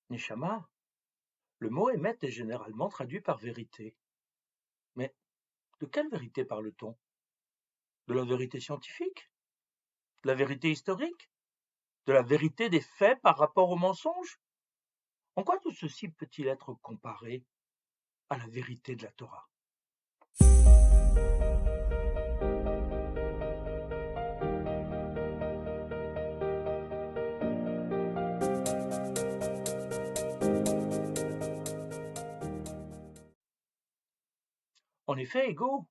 Neshama, le mot émet est généralement traduit par vérité. Mais de quelle vérité parle-t-on? De la vérité scientifique? De la vérité historique? De la vérité des faits par rapport aux mensonges? En quoi tout ceci peut-il être comparé à la vérité de la Torah? En effet, Ego,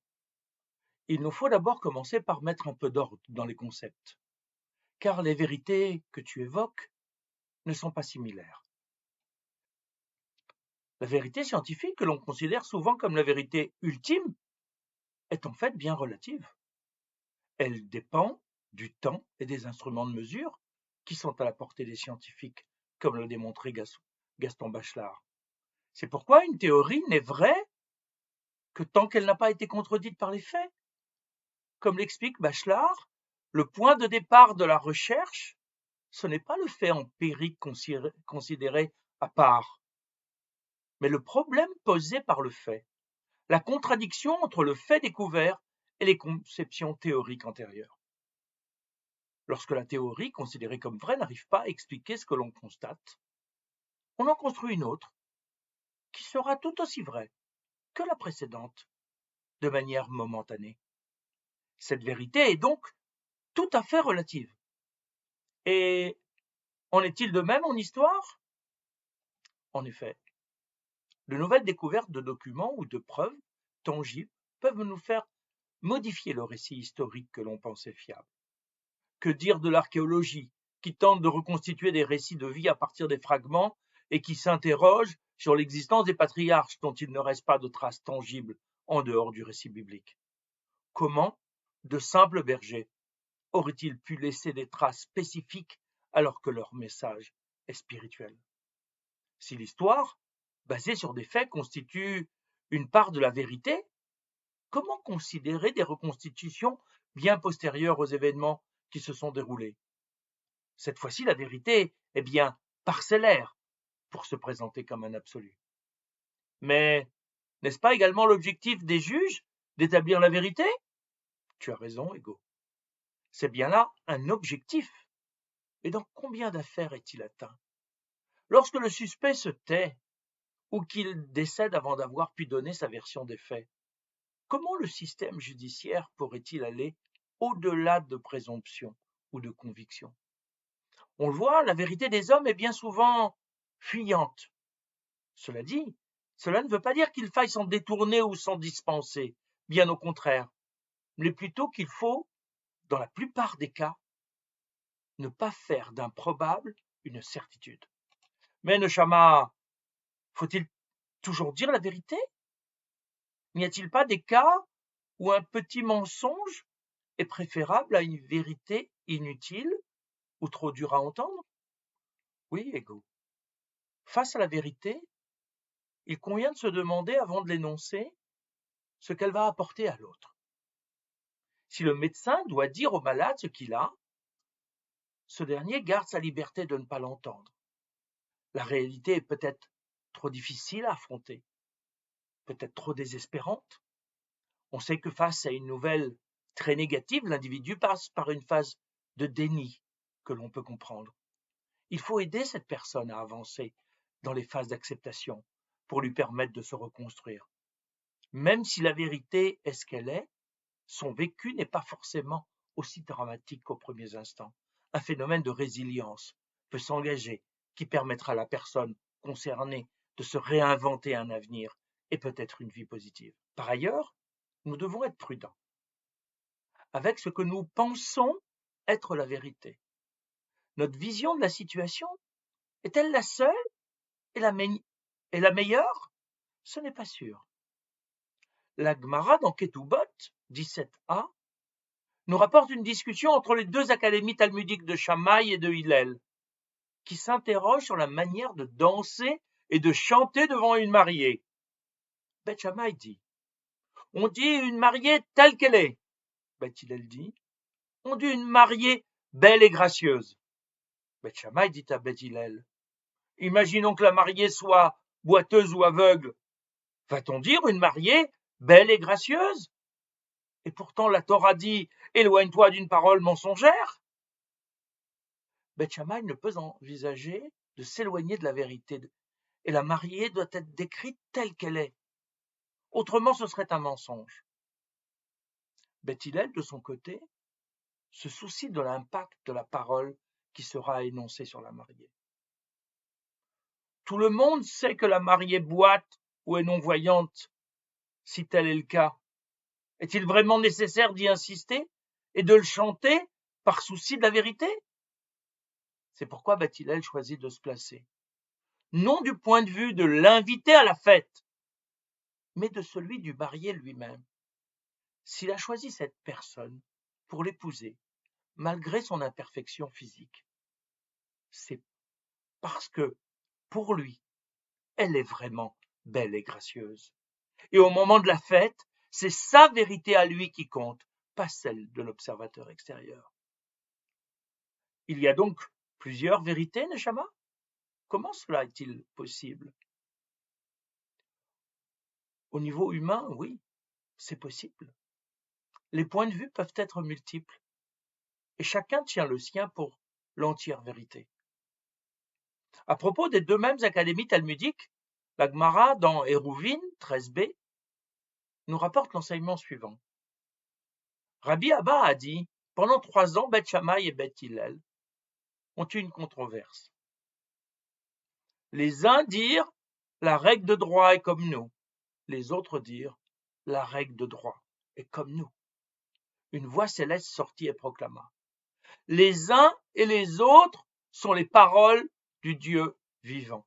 il nous faut d'abord commencer par mettre un peu d'ordre dans les concepts, car les vérités que tu évoques ne sont pas similaires. La vérité scientifique, que l'on considère souvent comme la vérité ultime, est en fait bien relative. Elle dépend du temps et des instruments de mesure qui sont à la portée des scientifiques, comme l'a démontré Gaston Bachelard. C'est pourquoi une théorie n'est vraie que tant qu'elle n'a pas été contredite par les faits. Comme l'explique Bachelard, le point de départ de la recherche, ce n'est pas le fait empirique considéré à part, mais le problème posé par le fait, la contradiction entre le fait découvert et les conceptions théoriques antérieures. Lorsque la théorie, considérée comme vraie, n'arrive pas à expliquer ce que l'on constate, on en construit une autre, qui sera tout aussi vraie que la précédente, de manière momentanée. Cette vérité est donc tout à fait relative. Et en est-il de même en histoire? En effet, de nouvelles découvertes de documents ou de preuves tangibles peuvent nous faire modifier le récit historique que l'on pensait fiable. Que dire de l'archéologie, qui tente de reconstituer des récits de vie à partir des fragments et qui s'interroge sur l'existence des patriarches dont il ne reste pas de traces tangibles en dehors du récit biblique? Comment de simples bergers auraient-ils pu laisser des traces spécifiques alors que leur message est spirituel? Si l'histoire, basée sur des faits, constitue une part de la vérité, comment considérer des reconstitutions bien postérieures aux événements qui se sont déroulés? Cette fois-ci, la vérité est bien parcellaire pour se présenter comme un absolu. Mais n'est-ce pas également l'objectif des juges d'établir la vérité? Tu as raison, Ego. C'est bien là un objectif. Et dans combien d'affaires est-il atteint? Lorsque le suspect se tait ou qu'il décède avant d'avoir pu donner sa version des faits, comment le système judiciaire pourrait-il aller au-delà de présomptions ou de convictions? On le voit, la vérité des hommes est bien souvent fuyante. Cela dit, cela ne veut pas dire qu'il faille s'en détourner ou s'en dispenser, bien au contraire, mais plutôt qu'il faut, dans la plupart des cas, ne pas faire d'improbable une certitude. Mais Neshama, faut-il toujours dire la vérité? N'y a-t-il pas des cas où un petit mensonge est préférable à une vérité inutile ou trop dure à entendre? Oui, Ego. Face à la vérité, il convient de se demander avant de l'énoncer ce qu'elle va apporter à l'autre. Si le médecin doit dire au malade ce qu'il a, ce dernier garde sa liberté de ne pas l'entendre. La réalité est peut-être trop difficile à affronter, peut-être trop désespérante. On sait que face à une nouvelle très négative, l'individu passe par une phase de déni que l'on peut comprendre. Il faut aider cette personne à avancer dans les phases d'acceptation pour lui permettre de se reconstruire. Même si la vérité est ce qu'elle est, son vécu n'est pas forcément aussi dramatique qu'aux premiers instants. Un phénomène de résilience peut s'engager qui permettra à la personne concernée de se réinventer un avenir et peut-être une vie positive. Par ailleurs, nous devons être prudents avec ce que nous pensons être la vérité. Notre vision de la situation est-elle la seule et la meilleure? Ce n'est pas sûr. La Gemara dans Ketubot 17a nous rapporte une discussion entre les deux académies talmudiques de Shammai et de Hillel, qui s'interrogent sur la manière de danser et de chanter devant une mariée. Beth Shammai dit, on dit une mariée telle qu'elle est. Beth Hillel dit, on dit une mariée belle et gracieuse. Beth Shammai dit à Beth Hillel, Imaginons que la mariée soit boiteuse ou aveugle. Va-t-on dire une mariée belle et gracieuse? Et pourtant la Torah dit « Éloigne-toi d'une parole mensongère ». Beth Shammai ne peut envisager de s'éloigner de la vérité, et la mariée doit être décrite telle qu'elle est. Autrement, ce serait un mensonge. Beth Hillel, de son côté, se soucie de l'impact de la parole qui sera énoncée sur la mariée. Tout le monde sait que la mariée boite ou est non-voyante, si tel est le cas. Est-il vraiment nécessaire d'y insister et de le chanter par souci de la vérité? C'est pourquoi Beth Hillel choisit de se placer, non du point de vue de l'invité à la fête, mais de celui du marié lui-même. S'il a choisi cette personne pour l'épouser, malgré son imperfection physique, c'est parce que, pour lui, elle est vraiment belle et gracieuse. Et au moment de la fête, c'est sa vérité à lui qui compte, pas celle de l'observateur extérieur. Il y a donc plusieurs vérités, Neshama? Comment cela est-il possible? Au niveau humain, oui, c'est possible. Les points de vue peuvent être multiples, et chacun tient le sien pour l'entière vérité. À propos des deux mêmes académies talmudiques, la Gemara, dans Hérouvin 13b, nous rapporte l'enseignement suivant. Rabbi Abba a dit, pendant 3 ans, Beth Shammai et Beth Hillel ont eu une controverse. Les uns dirent, la règle de droit est comme nous. Les autres dirent, la règle de droit est comme nous. Une voix céleste sortit et proclama, les uns et les autres sont les paroles du Dieu vivant.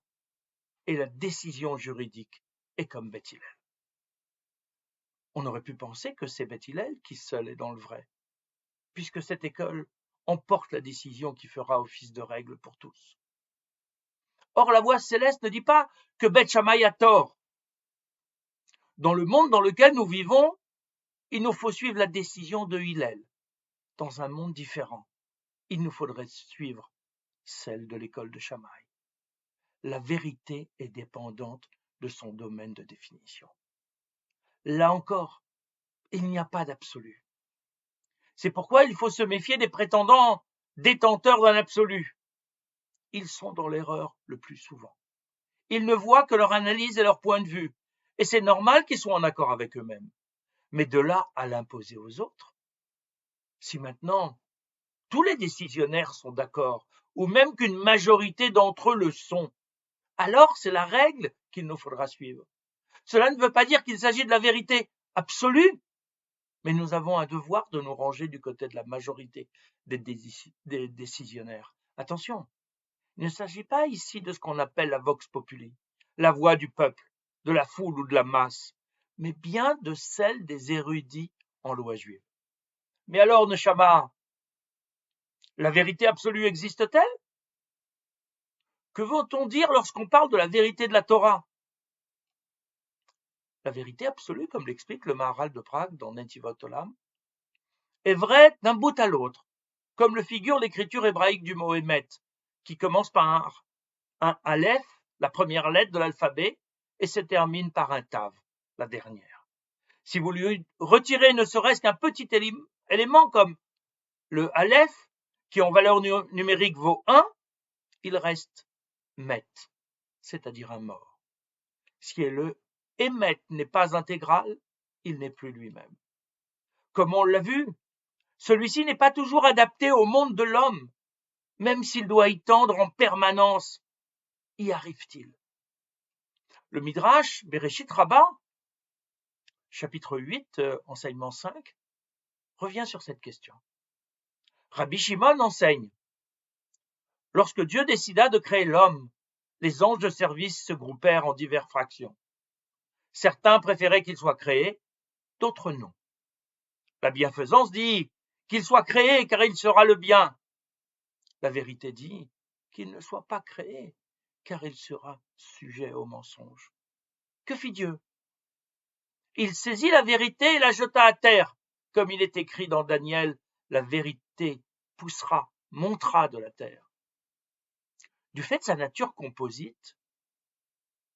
Et la décision juridique est comme Beth Hillel. On aurait pu penser que c'est Beth Hillel qui seul est dans le vrai, puisque cette école emporte la décision qui fera office de règle pour tous. Or, la voix céleste ne dit pas que Beth Shammai a tort. Dans le monde dans lequel nous vivons, il nous faut suivre la décision de Hillel. Dans un monde différent, il nous faudrait suivre celle de l'école de Shammai. La vérité est dépendante de son domaine de définition. Là encore, il n'y a pas d'absolu. C'est pourquoi il faut se méfier des prétendants détenteurs d'un absolu. Ils sont dans l'erreur le plus souvent. Ils ne voient que leur analyse et leur point de vue, et c'est normal qu'ils soient en accord avec eux-mêmes. Mais de là à l'imposer aux autres, si maintenant tous les décisionnaires sont d'accord, ou même qu'une majorité d'entre eux le sont, alors c'est la règle qu'il nous faudra suivre. Cela ne veut pas dire qu'il s'agit de la vérité absolue, mais nous avons un devoir de nous ranger du côté de la majorité des décisionnaires. Attention, il ne s'agit pas ici de ce qu'on appelle la vox populi, la voix du peuple, de la foule ou de la masse, mais bien de celle des érudits en loi juive. Mais alors, Neshama, la vérité absolue existe-t-elle? Que veut-on dire lorsqu'on parle de la vérité de la Torah? La vérité absolue, comme l'explique le Maharal de Prague dans Netivot Olam, est vraie d'un bout à l'autre, comme le figure l'écriture hébraïque du mot Emet, qui commence par un Aleph, la première lettre de l'alphabet, et se termine par un Tav, la dernière. Si vous lui retirez ne serait-ce qu'un petit élément comme le Aleph, qui en valeur numérique vaut 1, il reste Met, c'est-à-dire un mort. Si le Emet n'est pas intégral, il n'est plus lui-même. Comme on l'a vu, celui-ci n'est pas toujours adapté au monde de l'homme, même s'il doit y tendre en permanence. Y arrive-t-il? Le Midrash, Bereshit Rabbah, chapitre 8, enseignement 5, revient sur cette question. Rabbi Shimon enseigne, lorsque Dieu décida de créer l'homme, les anges de service se groupèrent en diverses fractions. Certains préféraient qu'il soit créé, d'autres non. La bienfaisance dit qu'il soit créé car il sera le bien. La vérité dit qu'il ne soit pas créé car il sera sujet au mensonge. Que fit Dieu? Il saisit la vérité et la jeta à terre, comme il est écrit dans Daniel, la vérité poussera, montera de la terre. Du fait de sa nature composite,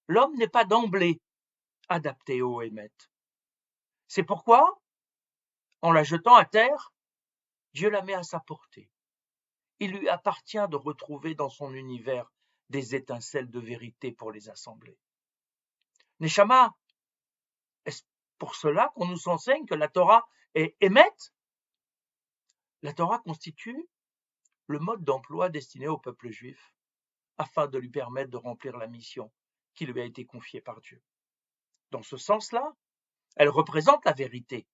l'homme n'est pas d'emblée adapté au Hémet. C'est pourquoi, en la jetant à terre, Dieu la met à sa portée. Il lui appartient de retrouver dans son univers des étincelles de vérité pour les assembler. Neshama, est-ce pour cela qu'on nous enseigne que la Torah est Hémet? La Torah constitue le mode d'emploi destiné au peuple juif afin de lui permettre de remplir la mission qui lui a été confiée par Dieu. Dans ce sens-là, elle représente la vérité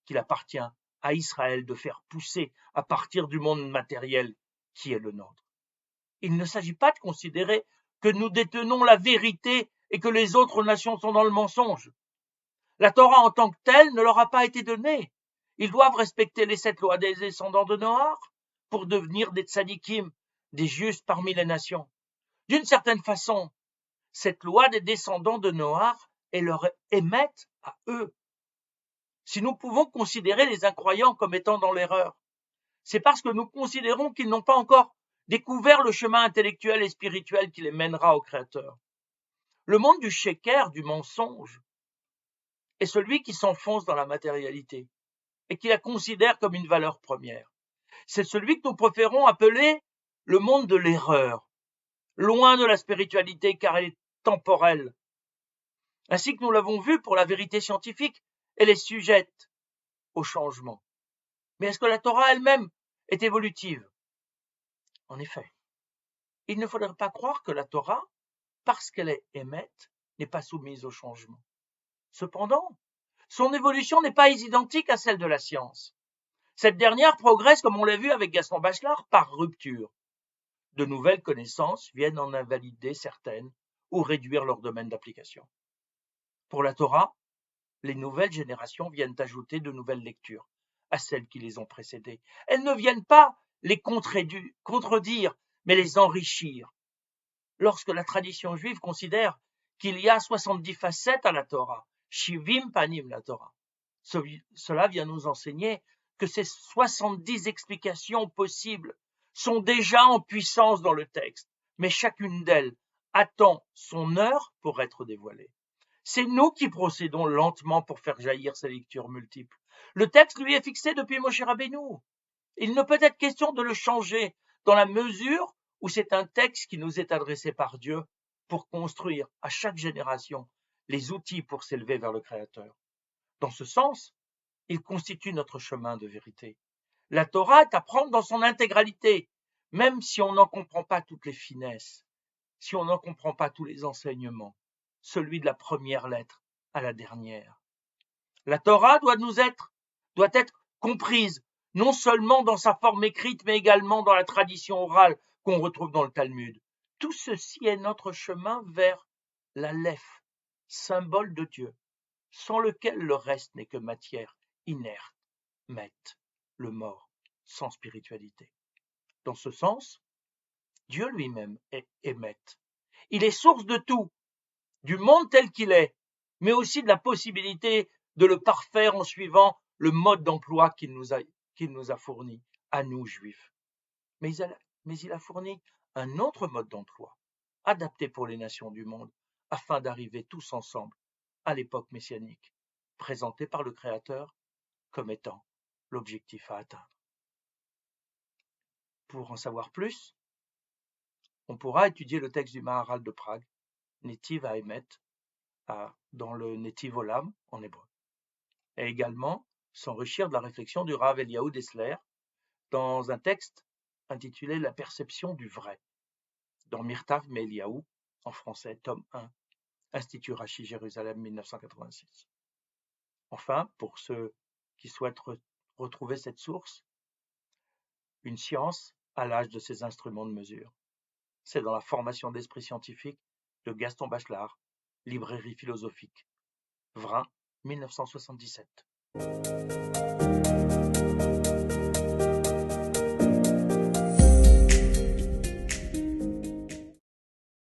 qu'il appartient à Israël de faire pousser à partir du monde matériel qui est le nôtre. Il ne s'agit pas de considérer que nous détenons la vérité et que les autres nations sont dans le mensonge. La Torah en tant que telle ne leur a pas été donnée. Ils doivent respecter les 7 lois des descendants de Noach pour devenir des tzadikim, des justes parmi les nations. D'une certaine façon, cette loi des descendants de Noach est leur Hémet à eux. Si nous pouvons considérer les incroyants comme étant dans l'erreur, c'est parce que nous considérons qu'ils n'ont pas encore découvert le chemin intellectuel et spirituel qui les mènera au Créateur. Le monde du sheker, du mensonge, est celui qui s'enfonce dans la matérialité et qui la considère comme une valeur première. C'est celui que nous préférons appeler le monde de l'erreur, loin de la spiritualité car elle est temporelle. Ainsi que nous l'avons vu pour la vérité scientifique, elle est sujette au changement. Mais est-ce que la Torah elle-même est évolutive? En effet, il ne faudrait pas croire que la Torah, parce qu'elle est émette, n'est pas soumise au changement. Cependant, son évolution n'est pas identique à celle de la science. Cette dernière progresse, comme on l'a vu avec Gaston Bachelard, par rupture. De nouvelles connaissances viennent en invalider certaines ou réduire leur domaine d'application. Pour la Torah, les nouvelles générations viennent ajouter de nouvelles lectures à celles qui les ont précédées. Elles ne viennent pas les contredire, mais les enrichir. Lorsque la tradition juive considère qu'il y a 70 facettes à la Torah, Shivim Panim la Torah, cela vient nous enseigner que ces 70 explications possibles sont déjà en puissance dans le texte, mais chacune d'elles attend son heure pour être dévoilée. C'est nous qui procédons lentement pour faire jaillir ces lectures multiples. Le texte lui est fixé depuis Moshe Rabbeinu. Il ne peut être question de le changer dans la mesure où c'est un texte qui nous est adressé par Dieu pour construire à chaque génération les outils pour s'élever vers le Créateur. Dans ce sens, il constitue notre chemin de vérité. La Torah est à prendre dans son intégralité, même si on n'en comprend pas toutes les finesses, si on n'en comprend pas tous les enseignements, celui de la première lettre à la dernière. La Torah doit être comprise, non seulement dans sa forme écrite, mais également dans la tradition orale qu'on retrouve dans le Talmud. Tout ceci est notre chemin vers l'Aleph, symbole de Dieu, sans lequel le reste n'est que matière inerte, met, le mort, sans spiritualité. Dans ce sens, Dieu lui-même est Hémet. Il est source de tout, du monde tel qu'il est, mais aussi de la possibilité de le parfaire en suivant le mode d'emploi qu'il nous a fourni, à nous juifs. Mais il a fourni un autre mode d'emploi, adapté pour les nations du monde, afin d'arriver tous ensemble à l'époque messianique, présentée par le Créateur comme étant l'objectif à atteindre. Pour en savoir plus, on pourra étudier le texte du Maharal de Prague, Netiv HaEmet, dans le Netiv Olam en hébreu, et également s'enrichir de la réflexion du Rav Eliyahu Dessler dans un texte intitulé La perception du vrai, dans Mirtav Me'Eliyahu, en français, tome 1, Institut Rashi Jérusalem 1986. Enfin, pour ceux qui souhaitent retrouver cette source, Une science à l'âge de ses instruments de mesure. C'est dans la formation d'esprit scientifique de Gaston Bachelard, Librairie philosophique, Vrin, 1977.